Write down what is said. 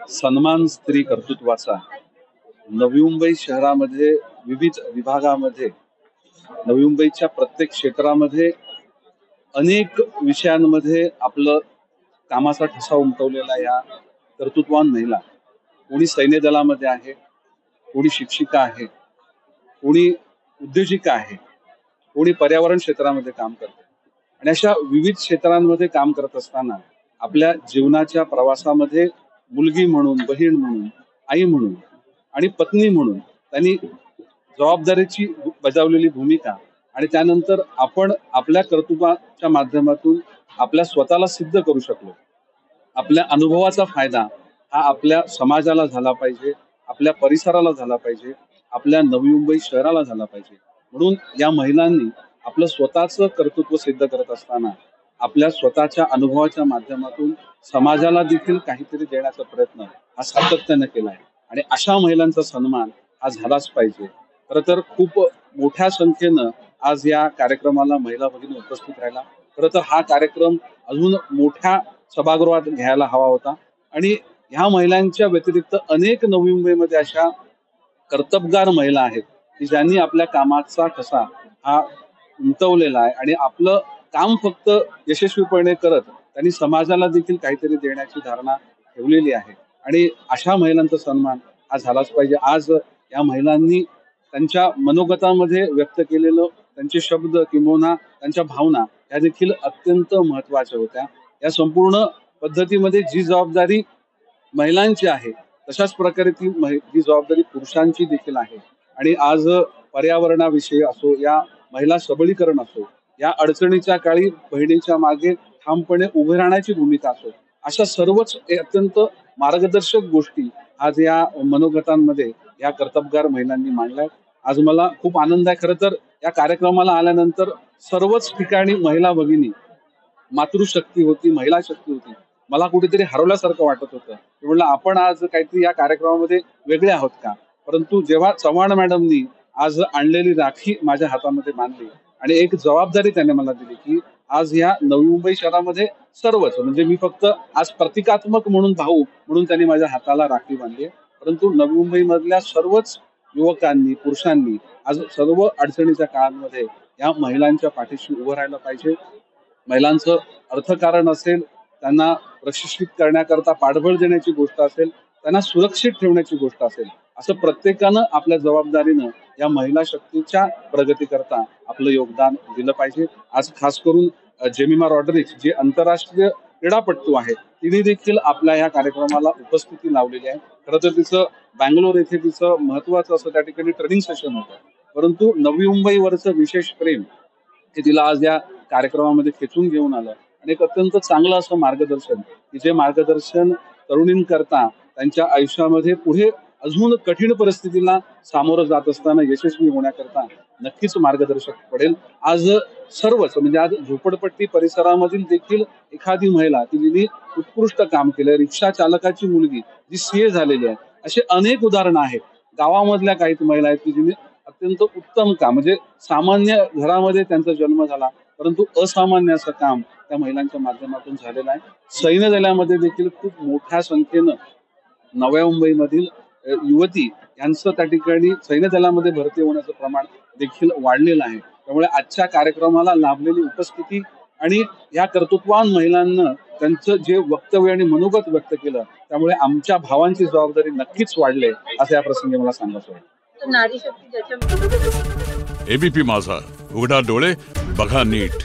सन्मान स्त्री कर्तृत्वाचा नवी मुंबई शहरामध्ये विविध विभागामध्ये नवी मुंबईच्या प्रत्येक क्षेत्रामध्ये अनेक विषयांमध्ये आपलं कामाचा ठसा उमटवलेला या कर्तृत्वान महिला, कोणी सैन्य दलामध्ये आहे, कोणी शिक्षिका आहे, कोणी उद्योजिका आहे, कोणी पर्यावरण क्षेत्रामध्ये काम करते आणि अशा विविध क्षेत्रांमध्ये काम करत असताना आपल्या जीवनाच्या प्रवासामध्ये मुलगी म्हणून, बहीण म्हणून, आई म्हणून आणि पत्नी म्हणून त्यांनी जबाबदारीची बजावलेली भूमिका आणि त्यानंतर आपण आपल्या कर्तृत्वाच्या माध्यमातून आपल्या स्वतःला सिद्ध करू शकलो. आपल्या अनुभवाचा फायदा हा आपल्या समाजाला झाला पाहिजे, आपल्या परिसराला झाला पाहिजे, आपल्या नवी मुंबई शहराला झाला पाहिजे. म्हणून या महिलांनी आपलं स्वतःचं कर्तृत्व सिद्ध करत असताना आपल्या स्वतःच्या अनुभवाच्या माध्यमातून समाजाला देखील काहीतरी देण्याचा प्रयत्न हा सातत्याने केला आहे आणि अशा महिलांचा सन्मान हा झालाच पाहिजे. खरं तर खूप मोठ्या संख्येनं आज या कार्यक्रमाला महिला भगिनी उपस्थित राहिला. खरं तर हा कार्यक्रम अजून मोठ्या सभागृहात घ्यायला हवा होता आणि ह्या महिलांच्या व्यतिरिक्त अनेक नवी मुंबईमध्ये अशा कर्तबगार महिला आहेत की ज्यांनी आपल्या कामाचा ठसा हा उमटवलेला आहे आणि आपलं काम फक्त यशस्वीपणे करत त्यांनी समाजाला देखील काहीतरी देण्याची धारणा ठेवलेली आहे आणि अशा महिलांचा सन्मान हा झालाच पाहिजे. आज या महिलांनी त्यांच्या मनोगतामध्ये व्यक्त केलेलं त्यांचे शब्द किंवा त्यांच्या भावना या देखील अत्यंत महत्वाच्या होत्या. या संपूर्ण पद्धतीमध्ये जी जबाबदारी महिलांची आहे तशाच प्रकारे ती जबाबदारी पुरुषांची देखील आहे आणि आज पर्यावरणाविषयी असो, या महिला सबलीकरण असो, या अडचणीच्या काळी बहिणीच्या मागे ठामपणे उभे राहण्याची भूमिका असो, अशा सर्वच अत्यंत मार्गदर्शक गोष्टी आज या मनोगतांमध्ये या कर्तबगार महिलांनी मांडल्या. आज मला खूप आनंद आहे. खरं तर या कार्यक्रमाला आल्यानंतर सर्वच ठिकाणी महिला भगिनी, मातृशक्ती होती, महिला शक्ती होती, मला कुठेतरी हरवल्यासारखं वाटत होतं. म्हणलं आपण आज काहीतरी या कार्यक्रमामध्ये वेगळे आहोत का, परंतु जेव्हा चव्हाण मॅडमनी आज आणलेली राखी माझ्या हातामध्ये बांधली आणि एक जबाबदारी त्याने मला दिली की आज या नवी मुंबई शहरामध्ये सर्वच, म्हणजे मी फक्त आज प्रतिकात्मक म्हणून भाऊ म्हणून त्यांनी माझ्या हाताला राखी बांधली, परंतु नवी मुंबई मधल्या सर्वच युवकांनी, पुरुषांनी आज सर्व अडचणीच्या काळांमध्ये या महिलांच्या पाठीशी उभं राहायला पाहिजे. महिलांचं अर्थकारण असेल, त्यांना प्रशिक्षित करण्याकरता पाठबळ देण्याची गोष्ट असेल, त्यांना सुरक्षित ठेवण्याची गोष्ट असेल, असं प्रत्येकानं आपल्या जबाबदारीनं या महिला शक्तीच्या प्रगतीकरता आपलं योगदान दिलं पाहिजे. आज खास करून जेमिमा रॉड्रिक्स जी आंतरराष्ट्रीय क्रीडापटू आहे, तिने देखील आपल्या या कार्यक्रमाला उपस्थिती लावलेली आहे. खरं तर तिचं बँगलोर येथे तिचं महत्वाचं असं त्या ठिकाणी ट्रेनिंग सेशन होतं, परंतु नवी मुंबईवरचं विशेष प्रेम हे तिला आज या कार्यक्रमामध्ये खेचून घेऊन आलं आणि एक अत्यंत चांगलं असं मार्गदर्शन, की जे मार्गदर्शन तरुणींकरता त्यांच्या आयुष्यामध्ये पुढे अजून कठीण परिस्थितीला सामोरं जात असताना यशस्वी होण्याकरता नक्कीच मार्गदर्शक पडेल. आज सर्वच, म्हणजे आज झोपडपट्टी परिसरामधील देखील एखादी महिला की जिने उत्कृष्ट काम केलं, रिक्षा चालकाची मुलगी जी सीए झालेली आहे, असे अनेक उदाहरणं आहेत. गावामधल्या काही महिला आहेत की जिने अत्यंत उत्तम काम, म्हणजे सामान्य घरामध्ये त्यांचा जन्म झाला परंतु असामान्य असं काम त्या महिलांच्या माध्यमातून झालेलं आहे. सैन्य दलामध्ये देखील खूप मोठ्या संख्येनं नव्या मुंबईमधील युवती यांचं त्या ठिकाणी सैन्य दलामध्ये भरती होण्याचं प्रमाण देखील वाढलेलं आहे. त्यामुळे आजच्या कार्यक्रमाला लाभलेली उपस्थिती आणि या कर्तृत्ववान महिलांना त्यांचं जे वक्तव्य आणि मनोगत व्यक्त केलं, त्यामुळे आमच्या भावांची जबाबदारी नक्कीच वाढले असं या प्रसंगी मला सांगायचं आहे. नारी शक्ती ज्याच्या एबीपी माझा, उघडा डोळे बघा नीट.